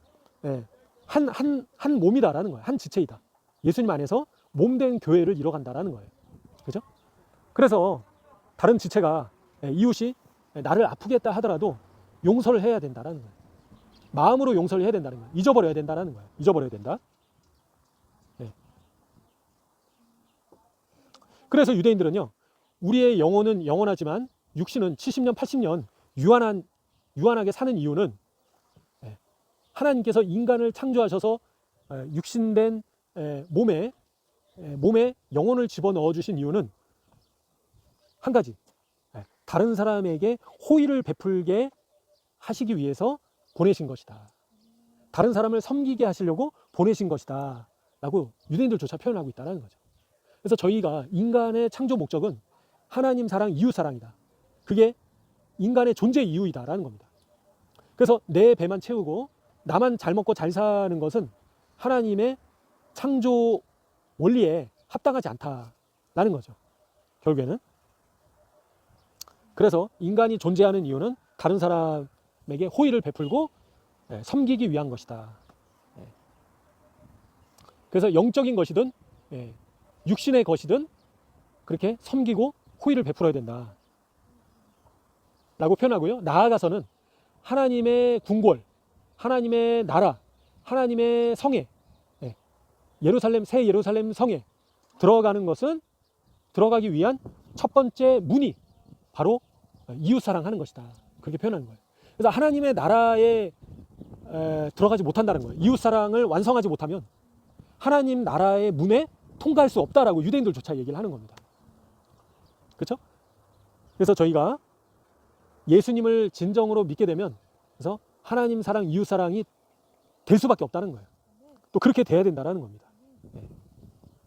한 몸이다라는 거예요. 한 지체이다. 예수님 안에서 몸된 교회를 이뤄간다라는 거예요. 그죠? 그래서 다른 지체가 이웃이 나를 아프게 했다 하더라도 용서를 해야 된다라는 거예요. 마음으로 용서를 해야 된다는 거예요. 잊어버려야 된다라는 거예요. 잊어버려야 된다. 그래서 유대인들은요. 우리의 영혼은 영원하지만 육신은 70년, 80년 유한하게 사는 이유는 하나님께서 인간을 창조하셔서 육신된 몸에 영혼을 집어넣어 주신 이유는 한 가지. 다른 사람에게 호의를 베풀게 하시기 위해서 보내신 것이다. 다른 사람을 섬기게 하시려고 보내신 것이다. 라고 유대인들조차 표현하고 있다는 거죠. 그래서 저희가 인간의 창조 목적은 하나님 사랑, 이웃 사랑이다. 그게 인간의 존재 이유이다라는 겁니다. 그래서 내 배만 채우고 나만 잘 먹고 잘 사는 것은 하나님의 창조 원리에 합당하지 않다라는 거죠. 결국에는. 그래서 인간이 존재하는 이유는 다른 사람에게 호의를 베풀고 섬기기 위한 것이다. 그래서 영적인 것이든 육신의 것이든 그렇게 섬기고 호의를 베풀어야 된다 라고 표현하고요. 나아가서는 하나님의 궁궐, 하나님의 나라, 하나님의 성에, 예루살렘, 새 예루살렘 성에 들어가는 것은, 들어가기 위한 첫 번째 문이 바로 이웃사랑하는 것이다. 그렇게 표현하는 거예요. 그래서 하나님의 나라에 들어가지 못한다는 거예요. 이웃사랑을 완성하지 못하면 하나님 나라의 문에 통과할 수 없다라고 유대인들조차 얘기를 하는 겁니다. 그렇죠? 그래서 저희가 예수님을 진정으로 믿게 되면, 그래서 하나님 사랑, 이웃 사랑이 될 수밖에 없다는 거예요. 또 그렇게 돼야 된다는 겁니다.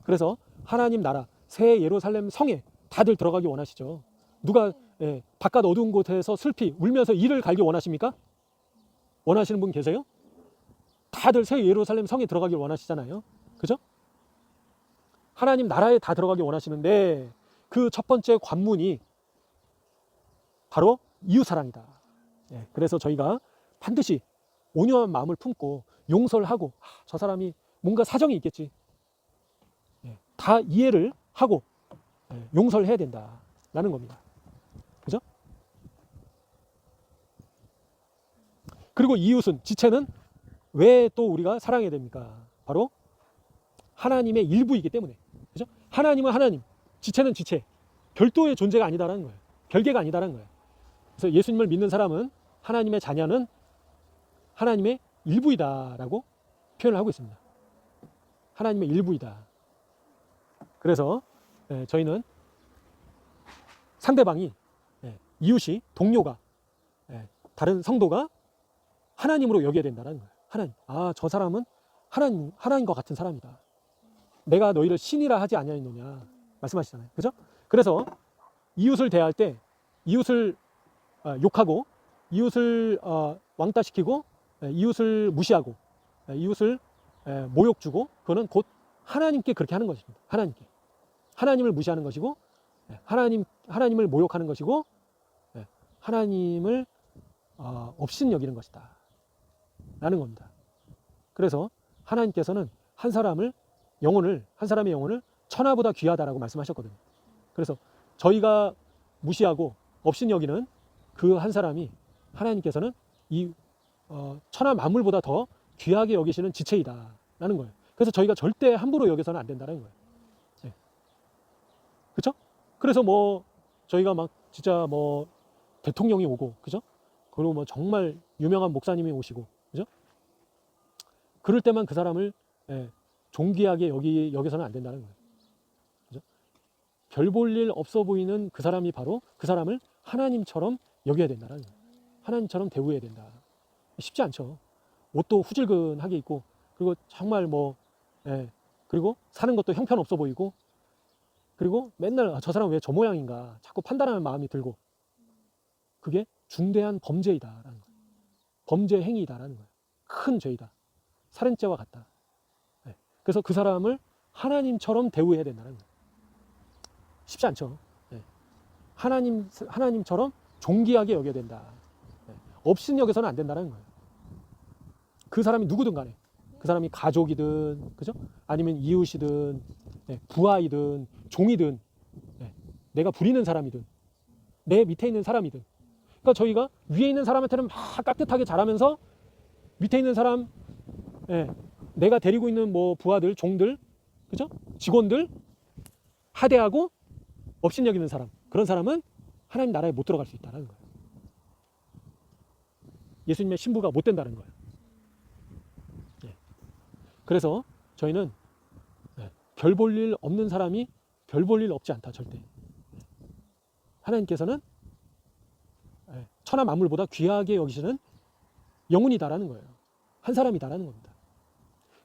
그래서 하나님 나라, 새 예루살렘 성에 다들 들어가기 원하시죠. 누가 바깥 어두운 곳에서 슬피 울면서 이를 갈기 원하십니까? 원하시는 분 계세요? 다들 새 예루살렘 성에 들어가길 원하시잖아요. 그죠? 하나님 나라에 다 들어가기 원하시는데 그 첫 번째 관문이 바로 이웃사랑이다. 그래서 저희가 반드시 온유한 마음을 품고 용서를 하고, 저 사람이 뭔가 사정이 있겠지, 다 이해를 하고 용서를 해야 된다라는 겁니다. 그죠? 그리고 이웃은, 지체는 왜 또 우리가 사랑해야 됩니까? 바로 하나님의 일부이기 때문에. 그죠? 하나님은 하나님, 지체는 지체, 별도의 존재가 아니다라는 거예요. 별개가 아니다라는 거예요. 그래서 예수님을 믿는 사람은, 하나님의 자녀는 하나님의 일부이다라고 표현을 하고 있습니다. 하나님의 일부이다. 그래서 저희는 상대방이, 이웃이, 동료가, 다른 성도가 하나님으로 여겨야 된다는 거예요. 하나님, 저 사람은 하나님과 같은 사람이다. 내가 너희를 신이라 하지 아니하였느냐 말씀하시잖아요. 그죠? 그래서 이웃을 대할 때, 이웃을 욕하고, 이웃을 왕따시키고, 이웃을 무시하고, 이웃을 모욕 주고, 그거는 곧 하나님께 그렇게 하는 것입니다. 하나님께. 하나님을 무시하는 것이고, 하나님을 모욕하는 것이고, 하나님을 없인 여기는 것이다 라는 겁니다. 그래서 하나님께서는 한 사람의 영혼을 천하보다 귀하다라고 말씀하셨거든요. 그래서 저희가 무시하고 없인 여기는 그 한 사람이 하나님께서는 이 천하 만물보다 더 귀하게 여기시는 지체이다 라는 거예요. 그래서 저희가 절대 함부로 여겨서는 안 된다는 거예요. 그렇죠? 그래서 뭐 저희가 막 진짜 뭐 대통령이 오고, 그죠? 그리고 뭐 정말 유명한 목사님이 오시고, 그죠? 그럴 때만 그 사람을 존귀하게 여기서는 안 된다는 거예요. 그죠? 별 볼 일 없어 보이는 그 사람이 바로 그 사람을 하나님처럼 여겨야 된다는 거예요. 하나님처럼 대우해야 된다. 쉽지 않죠. 옷도 후질근하게 입고, 그리고 정말 뭐 그리고 사는 것도 형편없어 보이고, 그리고 맨날 저 사람 왜 저 모양인가 자꾸 판단하는 마음이 들고, 그게 중대한 범죄이다라는 거예요. 범죄 행위이다라는 거예요. 큰 죄이다. 살인죄와 같다. 그래서 그 사람을 하나님처럼 대우해야 된다는 거예요. 쉽지 않죠. 하나님처럼 존귀하게 여겨야 된다. 없인 여겨서는 안 된다는 거예요. 그 사람이 누구든 간에, 그 사람이 가족이든, 그죠? 아니면 이웃이든, 부하이든, 종이든, 내가 부리는 사람이든, 내 밑에 있는 사람이든. 그러니까 저희가 위에 있는 사람한테는 막 깍듯하게 잘하면서, 밑에 있는 사람, 내가 데리고 있는 뭐 부하들, 종들, 그죠? 직원들 하대하고 없인 여기는 사람, 그런 사람은 하나님 나라에 못 들어갈 수 있다는 거예요. 예수님의 신부가 못 된다는 거예요. 그래서 저희는 별 볼 일 없는 사람이 별 볼 일 없지 않다, 절대. 하나님께서는 천하 만물보다 귀하게 여기시는 영혼이다라는 거예요. 한 사람이다라는 겁니다.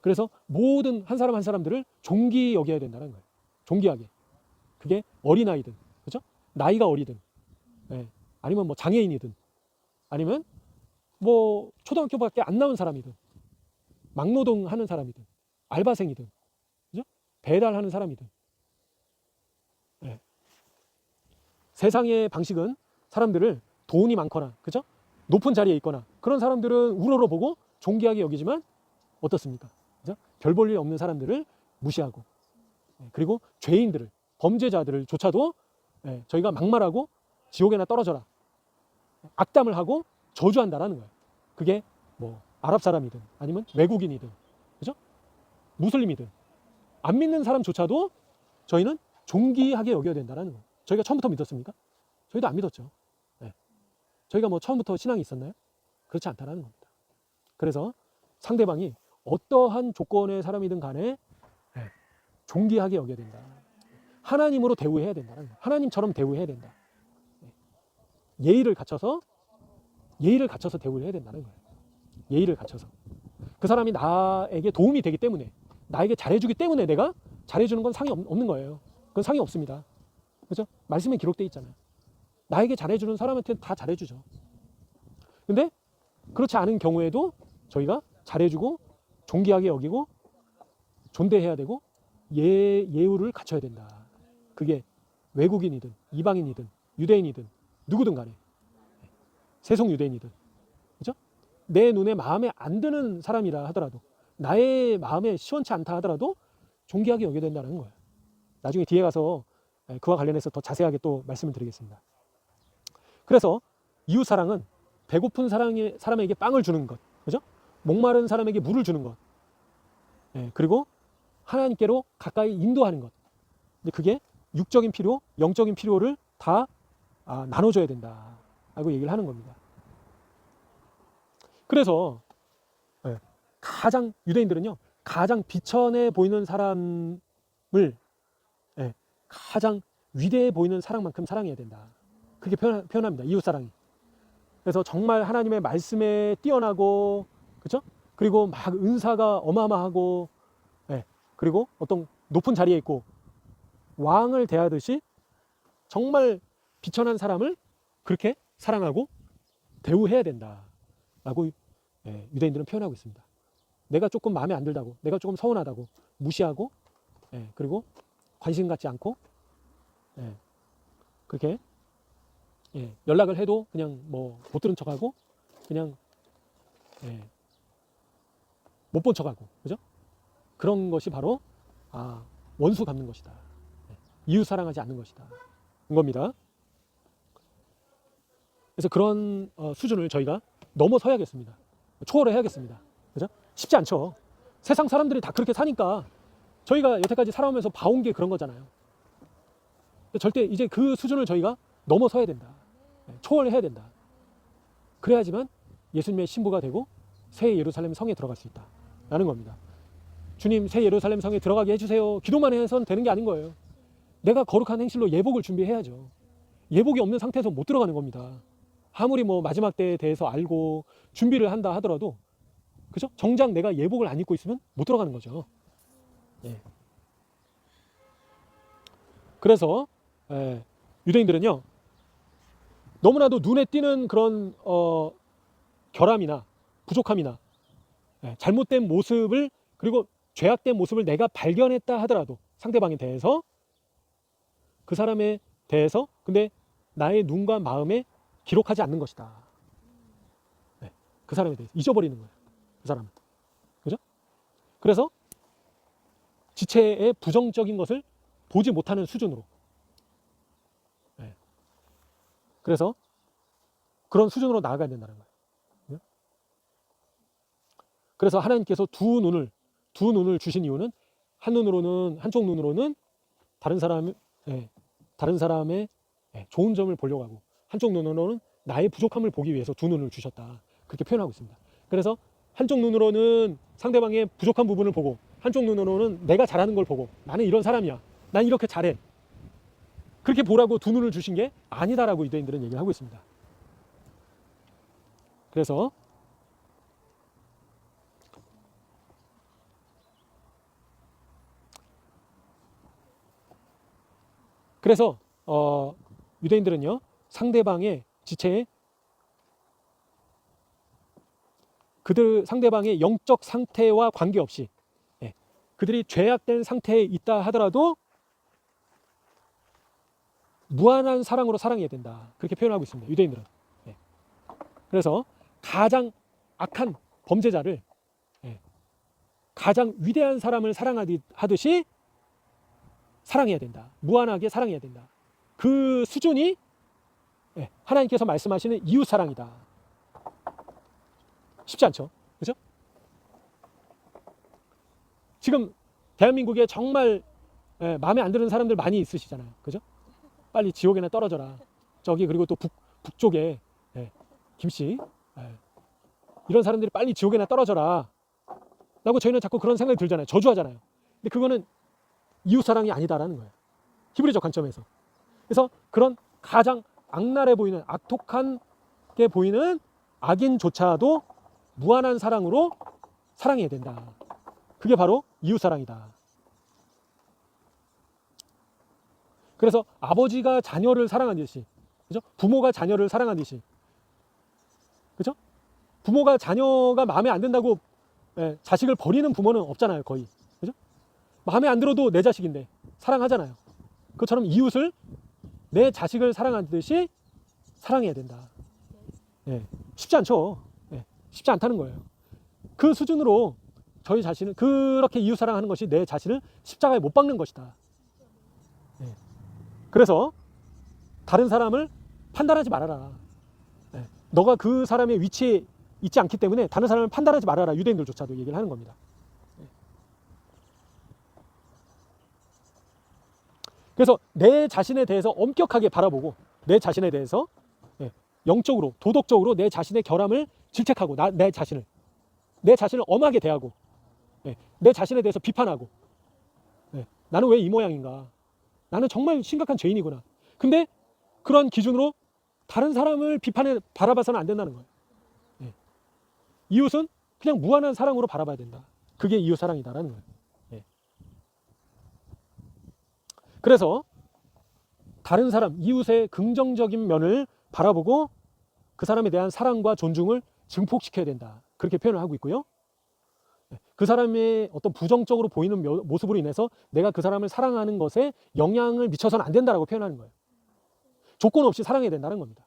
그래서 모든 한 사람 한 사람들을 존귀 여겨야 된다는 거예요. 존귀하게. 그게 어린아이든, 그죠? 나이가 어리든, 아니면 뭐 장애인이든, 아니면 뭐 초등학교밖에 안 나온 사람이든, 막노동 하는 사람이든, 알바생이든, 그죠? 배달하는 사람이든. 세상의 방식은 사람들을 돈이 많거나, 그죠? 높은 자리에 있거나 그런 사람들은 우러러보고 존귀하게 여기지만 어떻습니까? 그죠? 별 볼 일 없는 사람들을 무시하고, 그리고 죄인들을, 범죄자들을 조차도 저희가 막말하고 지옥에나 떨어져라, 악담을 하고 저주한다라는 거예요. 그게 뭐 아랍 사람이든 아니면 외국인이든, 그죠? 무슬림이든 안 믿는 사람조차도 저희는 존귀하게 여겨야 된다는 거예요. 저희가 처음부터 믿었습니까? 저희도 안 믿었죠. 저희가 뭐 처음부터 신앙이 있었나요? 그렇지 않다는 겁니다. 그래서 상대방이 어떠한 조건의 사람이든 간에 존귀하게 여겨야 된다. 하나님으로 대우해야 된다는 거예요. 하나님처럼 대우해야 된다. 예의를 갖춰서 대우를 해야 된다는 거예요. 예의를 갖춰서. 그 사람이 나에게 도움이 되기 때문에, 나에게 잘해주기 때문에 내가 잘해주는 건 상이 없는 거예요. 그건 상이 없습니다. 그죠? 말씀에 기록되어 있잖아요. 나에게 잘해주는 사람한테 다 잘해주죠. 근데 그렇지 않은 경우에도 저희가 잘해주고 존귀하게 여기고 존대해야 되고 예우를 갖춰야 된다. 그게 외국인이든 이방인이든 유대인이든 누구든 간에, 세속 유대인이든, 그죠? 내 눈에 마음에 안 드는 사람이라 하더라도, 나의 마음에 시원치 않다 하더라도 존귀하게 여겨야 된다는 거예요. 나중에 뒤에 가서 그와 관련해서 더 자세하게 또 말씀을 드리겠습니다. 그래서 이웃사랑은 배고픈 사람에게 빵을 주는 것, 그죠? 목마른 사람에게 물을 주는 것, 그리고 하나님께로 가까이 인도하는 것. 근데 그게 육적인 필요, 영적인 필요를 다 나눠줘야 된다라고 얘기를 하는 겁니다. 그래서 가장, 유대인들은요, 가장 비천해 보이는 사람을 가장 위대해 보이는 사랑만큼 사랑해야 된다. 그렇게 표현합니다. 이웃사랑이. 그래서 정말 하나님의 말씀에 뛰어나고, 그렇죠? 그리고 막 은사가 어마어마하고, 그리고 어떤 높은 자리에 있고 왕을 대하듯이 정말 비천한 사람을 그렇게 사랑하고 대우해야 된다라고 유대인들은 표현하고 있습니다. 내가 조금 마음에 안 들다고, 내가 조금 서운하다고 무시하고, 그리고 관심 갖지 않고, 그렇게 연락을 해도 그냥 뭐 못 들은 척하고, 그냥 못 본 척하고, 그죠? 그런 것이 바로 원수 갚는 것이다. 이웃 사랑하지 않는 것이다. 겁니다. 그래서 그런 수준을 저희가 넘어서야겠습니다. 초월해야겠습니다. 그죠? 쉽지 않죠. 세상 사람들이 다 그렇게 사니까 저희가 여태까지 살아오면서 봐온 게 그런 거잖아요. 절대 이제 그 수준을 저희가 넘어서야 된다. 초월해야 된다. 그래야지만 예수님의 신부가 되고 새 예루살렘 성에 들어갈 수 있다라는 겁니다. 주님, 새 예루살렘 성에 들어가게 해주세요. 기도만 해서는 되는 게 아닌 거예요. 내가 거룩한 행실로 예복을 준비해야죠. 예복이 없는 상태에서 못 들어가는 겁니다. 아무리 뭐 마지막 때에 대해서 알고 준비를 한다 하더라도, 그죠? 정작 내가 예복을 안 입고 있으면 못 들어가는 거죠. 그래서 유대인들은요, 너무나도 눈에 띄는 그런 결함이나 부족함이나 잘못된 모습을, 그리고 죄악된 모습을 내가 발견했다 하더라도 상대방에 대해서, 그 사람에 대해서 근데 나의 눈과 마음에 기록하지 않는 것이다. 그 사람에 대해서 잊어버리는 거예요. 그 사람은. 그죠? 그래서 지체의 부정적인 것을 보지 못하는 수준으로. 그래서 그런 수준으로 나아가야 된다는 거예요. 그래서 하나님께서 두 눈을 주신 이유는, 한쪽 눈으로는 다른 사람의 좋은 점을 보려고 하고, 한쪽 눈으로는 나의 부족함을 보기 위해서 두 눈을 주셨다. 그렇게 표현하고 있습니다. 그래서 한쪽 눈으로는 상대방의 부족한 부분을 보고, 한쪽 눈으로는 내가 잘하는 걸 보고, 나는 이런 사람이야, 난 이렇게 잘해, 그렇게 보라고 두 눈을 주신 게 아니다라고 유대인들은 얘기를 하고 있습니다. 그래서 유대인들은요, 상대방의 지체에, 상대방의 영적 상태와 관계없이, 그들이 죄악된 상태에 있다 하더라도 무한한 사랑으로 사랑해야 된다. 그렇게 표현하고 있습니다. 유대인들은. 예. 그래서 가장 악한 범죄자를 가장 위대한 사람을 사랑하듯이 사랑해야 된다. 무한하게 사랑해야 된다. 그 수준이 하나님께서 말씀하시는 이웃사랑이다. 쉽지 않죠? 그죠? 지금 대한민국에 정말 마음에 안 드는 사람들 많이 있으시잖아요. 그죠? 빨리 지옥에나 떨어져라. 저기 그리고 또 북쪽에 김씨 이런 사람들이 빨리 지옥에나 떨어져라 라고 저희는 자꾸 그런 생각이 들잖아요. 저주하잖아요. 근데 그거는 이웃사랑이 아니다라는 거예요. 히브리적 관점에서. 그래서 그런 가장 악랄해 보이는 악독하게 보이는 악인조차도 무한한 사랑으로 사랑해야 된다. 그게 바로 이웃사랑이다. 그래서 아버지가 자녀를 사랑하듯이, 그죠? 부모가 자녀를 사랑하듯이, 그죠? 부모가 자녀가 마음에 안 든다고 자식을 버리는 부모는 없잖아요, 거의. 그죠? 마음에 안 들어도 내 자식인데 사랑하잖아요. 그것처럼 이웃을 내 자식을 사랑하듯이 사랑해야 된다. 쉽지 않죠. 쉽지 않다는 거예요. 그 수준으로 저희 자신은 그렇게 이웃 사랑하는 것이 내 자신을 십자가에 못 박는 것이다. 그래서 다른 사람을 판단하지 말아라. 너가 그 사람의 위치에 있지 않기 때문에 다른 사람을 판단하지 말아라. 유대인들조차도 얘기를 하는 겁니다. 그래서 내 자신에 대해서 엄격하게 바라보고 내 자신에 대해서 영적으로 도덕적으로 내 자신의 결함을 질책하고 내 자신을 엄하게 대하고 내 자신에 대해서 비판하고 나는 왜 이 모양인가? 나는 정말 심각한 죄인이구나. 근데 그런 기준으로 다른 사람을 비판해 바라봐서는 안 된다는 거예요. 이웃은 그냥 무한한 사랑으로 바라봐야 된다. 그게 이웃 사랑이다라는 거예요. 그래서 다른 사람, 이웃의 긍정적인 면을 바라보고 그 사람에 대한 사랑과 존중을 증폭시켜야 된다. 그렇게 표현을 하고 있고요. 그 사람의 어떤 부정적으로 보이는 모습으로 인해서 내가 그 사람을 사랑하는 것에 영향을 미쳐서는 안 된다라고 표현하는 거예요. 조건 없이 사랑해야 된다는 겁니다.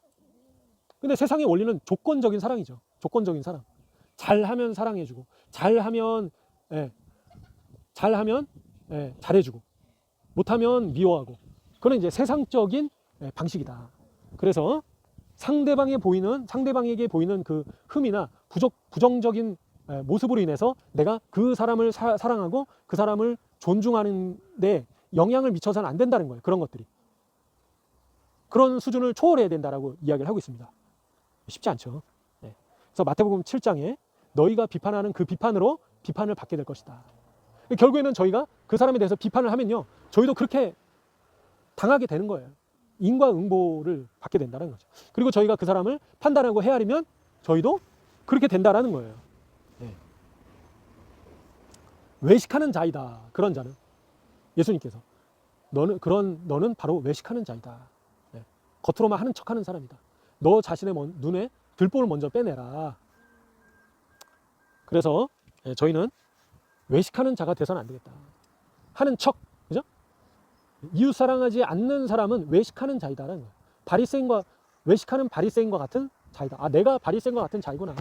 근데 세상의 원리는 조건적인 사랑이죠. 조건적인 사랑. 잘하면 사랑해주고, 잘하면 잘해주고, 못하면 미워하고. 그건 이제 세상적인 방식이다. 그래서 상대방에게 보이는 그 흠이나 부정적인 모습으로 인해서 내가 그 사람을 사랑하고 그 사람을 존중하는 데 영향을 미쳐서는 안 된다는 거예요. 그런 것들이. 그런 수준을 초월해야 된다라고 이야기를 하고 있습니다. 쉽지 않죠. 그래서 마태복음 7장에 너희가 비판하는 그 비판으로 비판을 받게 될 것이다. 결국에는 저희가 그 사람에 대해서 비판을 하면요, 저희도 그렇게 당하게 되는 거예요. 인과응보를 받게 된다는 거죠. 그리고 저희가 그 사람을 판단하고 헤아리면 저희도 그렇게 된다라는 거예요. 외식하는 자이다. 그런 자는 예수님께서 너는 바로 외식하는 자이다. 겉으로만 하는 척하는 사람이다. 너 자신의 눈에 들보를 먼저 빼내라. 그래서 저희는 외식하는 자가 돼서는 안 되겠다. 하는 척, 그죠? 이웃 사랑하지 않는 사람은 외식하는 자이다라는 거예요. 외식하는 바리새인과 같은 자이다. 아, 내가 바리새인과 같은 자이구나.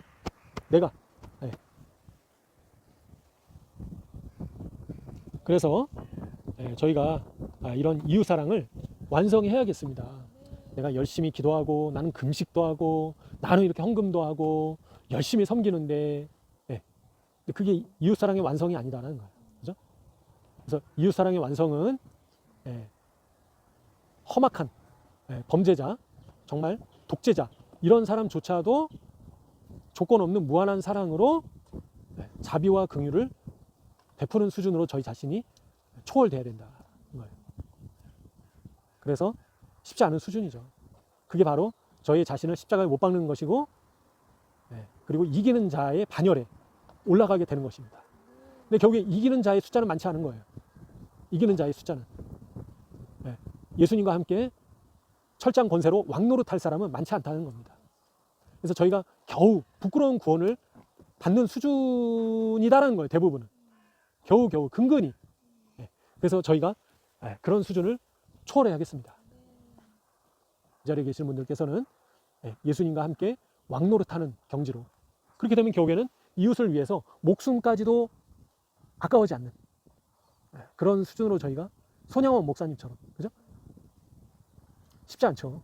내가. 그래서 저희가 이런 이웃 사랑을 완성해야겠습니다. 내가 열심히 기도하고 나는 금식도 하고 나는 이렇게 헌금도 하고 열심히 섬기는데 그게 이웃 사랑의 완성이 아니다라는 거예요. 그죠? 그래서 이웃 사랑의 완성은 험악한 범죄자, 정말 독재자 이런 사람조차도 조건 없는 무한한 사랑으로 자비와 긍휼을 베푸는 수준으로 저희 자신이 초월돼야 된다는 거예요. 그래서 쉽지 않은 수준이죠. 그게 바로 저희 자신을 십자가에 못 박는 것이고, 그리고 이기는 자의 반열에 올라가게 되는 것입니다. 근데 결국에 이기는 자의 숫자는 많지 않은 거예요. 이기는 자의 숫자는. 예수님과 함께 철장 권세로 왕노릇할 사람은 많지 않다는 겁니다. 그래서 저희가 겨우 부끄러운 구원을 받는 수준이다라는 거예요. 대부분은. 겨우 근근히. 그래서 저희가 그런 수준을 초월해야겠습니다. 자리에 계시는 분들께서는 예수님과 함께 왕노릇하는 경지로, 그렇게 되면 결국에는 이웃을 위해서 목숨까지도 아까워하지 않는 그런 수준으로 저희가 손양원 목사님처럼, 그죠? 쉽지 않죠.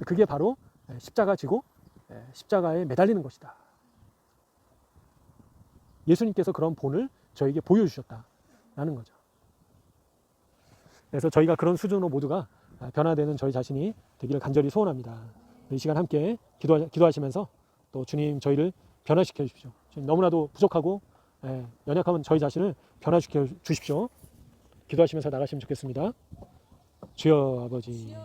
그게 바로 십자가 지고 십자가에 매달리는 것이다. 예수님께서 그런 본을 저에게 보여주셨다라는 거죠. 그래서 저희가 그런 수준으로 모두가 변화되는 저희 자신이 되기를 간절히 소원합니다. 이 시간 함께 기도하시면서 또 주님 저희를 변화시켜 주십시오. 지금 너무나도 부족하고 연약하면 저희 자신을 변화시켜 주십시오. 기도하시면서 나가시면 좋겠습니다. 주여 아버지,